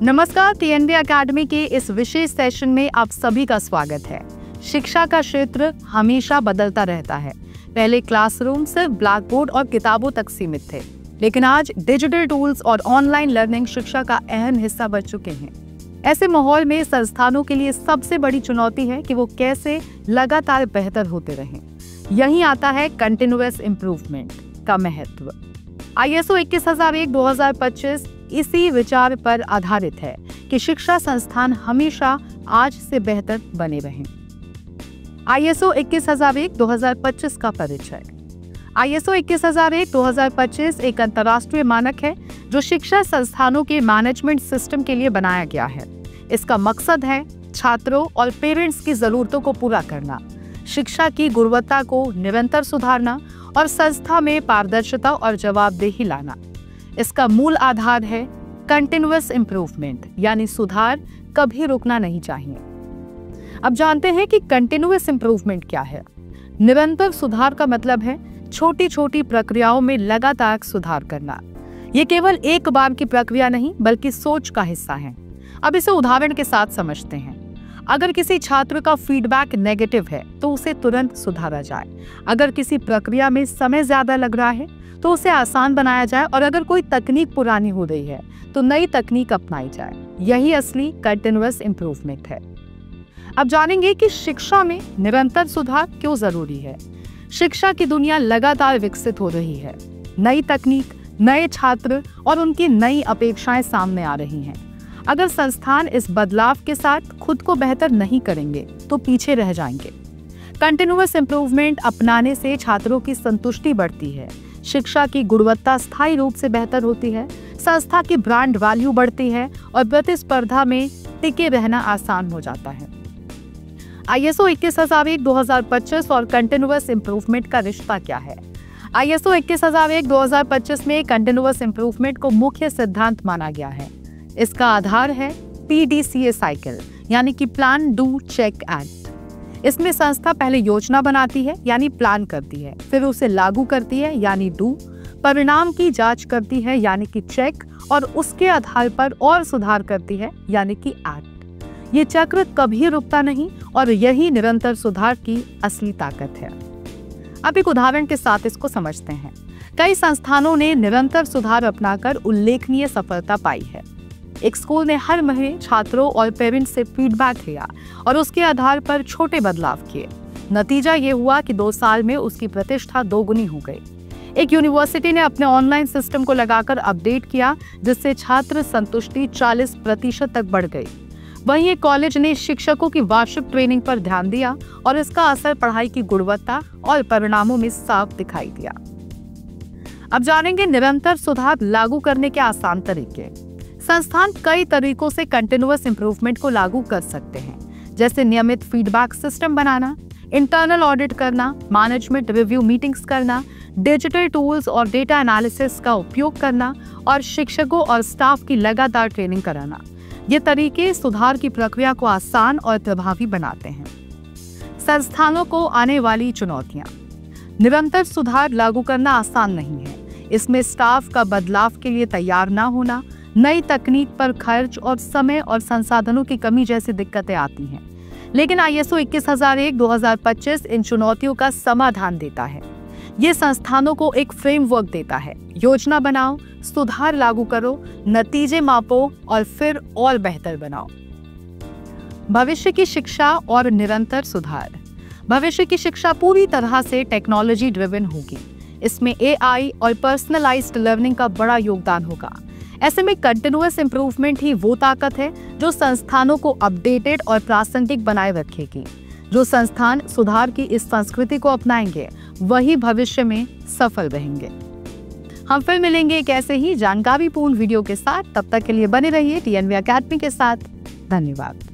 नमस्कार, TNV academy के इस विशेष सेशन में आप सभी का स्वागत है। शिक्षा का क्षेत्र हमेशा बदलता रहता है। पहले क्लासरूम सिर्फ ब्लैक बोर्ड और किताबों तक सीमित थे, लेकिन आज डिजिटल टूल्स और ऑनलाइन लर्निंग शिक्षा का अहम हिस्सा बन चुके हैं। ऐसे माहौल में संस्थानों के लिए सबसे बड़ी चुनौती है कि वो कैसे लगातार बेहतर होते रहें। यहीं आता है कंटिन्यूअस इम्प्रूवमेंट का महत्व। ISO 21001-2025 इसी विचार पर आधारित है कि शिक्षा संस्थान हमेशा आज से बेहतर बने रहें। ISO 21001-2025 का परिचय। ISO 21001-2025 एक अंतर्राष्ट्रीय मानक है जो शिक्षा संस्थानों के मैनेजमेंट सिस्टम के लिए बनाया गया है। इसका मकसद है छात्रों और पेरेंट्स की जरूरतों को पूरा करना, शिक्षा की गुणवत्ता को निरंतर सुधारना और संस्था में पारदर्शिता और जवाबदेही लाना। इसका मूल आधार है कंटिन्यूअस इम्प्रूवमेंट, यानी सुधार कभी रुकना नहीं चाहिए। अब जानते हैं कि कंटिन्यूअस इम्प्रूवमेंट क्या है। निरंतर सुधार का मतलब है छोटी छोटी प्रक्रियाओं में लगातार सुधार करना। ये केवल एक बार की प्रक्रिया नहीं, बल्कि सोच का हिस्सा है। अब इसे उदाहरण के साथ समझते हैं। अगर किसी छात्र का फीडबैक नेगेटिव है तो उसे तुरंत सुधारा जाए। अगर किसी प्रक्रिया में समय ज्यादा लग रहा है तो उसे आसान बनाया जाए, और अगर कोई तकनीक पुरानी हो रही है तो नई तकनीक अपनाई जाए। यही असली कंटिन्यूअस इम्प्रूवमेंट है। अब जानेंगे कि शिक्षा में निरंतर सुधार क्यों जरूरी है। शिक्षा की दुनिया लगातार विकसित हो रही है। नई तकनीक, नए छात्र और उनकी नई अपेक्षाएं सामने आ रही हैं। अगर संस्थान इस बदलाव के साथ खुद को बेहतर नहीं करेंगे तो पीछे रह जाएंगे। कंटिन्यूअस इम्प्रूवमेंट अपनाने से छात्रों की संतुष्टि बढ़ती है, शिक्षा की गुणवत्ता स्थायी रूप से बेहतर होती है, संस्था की ब्रांड वैल्यू बढ़ती है और प्रतिस्पर्धा में टिके रहना आसान हो जाता है। ISO 21001-2025 और कंटिन्यूअस इम्प्रूवमेंट का रिश्ता क्या है। ISO 21001-2025 में कंटिन्यूअस इम्प्रूवमेंट को मुख्य सिद्धांत माना गया है। इसका आधार है PDCA साइकिल, यानी कि प्लान, डू, चेक, एक्ट। इसमें संस्था पहले योजना बनाती है, यानी प्लान करती है, फिर उसे लागू करती है, यानी डू, परिणाम की जांच करती है, यानी कि चेक, और उसके आधार पर और सुधार करती है, यानी कि एक्ट। ये चक्र कभी रुकता नहीं और यही निरंतर सुधार की असली ताकत है। अब एक उदाहरण के साथ इसको समझते हैं। कई संस्थानों ने निरंतर सुधार अपनाकर उल्लेखनीय सफलता पाई है। एक स्कूल ने हर महीने छात्रों और पेरेंट्स से फीडबैक लिया और उसके आधार पर छोटे बदलाव किए। नतीजा ये हुआ कि 2 साल में उसकी प्रतिष्ठा 2 गुनी हो गई। एक यूनिवर्सिटी ने अपने ऑनलाइन सिस्टम को लगाकर अपडेट किया, जिससे छात्र संतुष्टि 40% तक बढ़ गई। वहीं एक कॉलेज ने शिक्षकों की वार्षिक ट्रेनिंग पर ध्यान दिया और इसका असर पढ़ाई की गुणवत्ता और परिणामों में साफ दिखाई दिया। अब जानेंगे निरंतर सुधार लागू करने के आसान तरीके। संस्थान कई तरीकों से कंटिन्यूअस इम्प्रूवमेंट को लागू कर सकते हैं, जैसे नियमित फीडबैक सिस्टम बनाना, इंटरनल ऑडिट करना, मैनेजमेंट रिव्यू मीटिंग्स करना, डिजिटल टूल्स और डेटा एनालिसिस का उपयोग करना और शिक्षकों और स्टाफ की लगातार ट्रेनिंग कराना। ये तरीके सुधार की प्रक्रिया को आसान और प्रभावी बनाते हैं। संस्थानों को आने वाली चुनौतियां। निरंतर सुधार लागू करना आसान नहीं है। इसमें स्टाफ का बदलाव के लिए तैयार न होना, नई तकनीक पर खर्च और समय और संसाधनों की कमी जैसी दिक्कतें आती हैं। लेकिन ISO 21001-2025 इन चुनौतियों का समाधान देता है। ये संस्थानों को एक फ्रेमवर्क देता है। योजना बनाओ, सुधार लागू करो, नतीजे मापो और फिर और बेहतर बनाओ। भविष्य की शिक्षा और निरंतर सुधार। भविष्य की शिक्षा पूरी तरह से टेक्नोलॉजी ड्रिवन होगी। इसमें AI और पर्सनलाइज्ड लर्निंग का बड़ा योगदान होगा। ऐसे में कंटिन्यूअस इम्प्रूवमेंट ही वो ताकत है जो संस्थानों को अपडेटेड और प्रासंगिक बनाए रखेगी। जो संस्थान सुधार की इस संस्कृति को अपनाएंगे वही भविष्य में सफल रहेंगे। हम फिर मिलेंगे एक ऐसे ही जानकारीपूर्ण वीडियो के साथ। तब तक के लिए बने रहिए टीएनवी एकेडमी के साथ। धन्यवाद।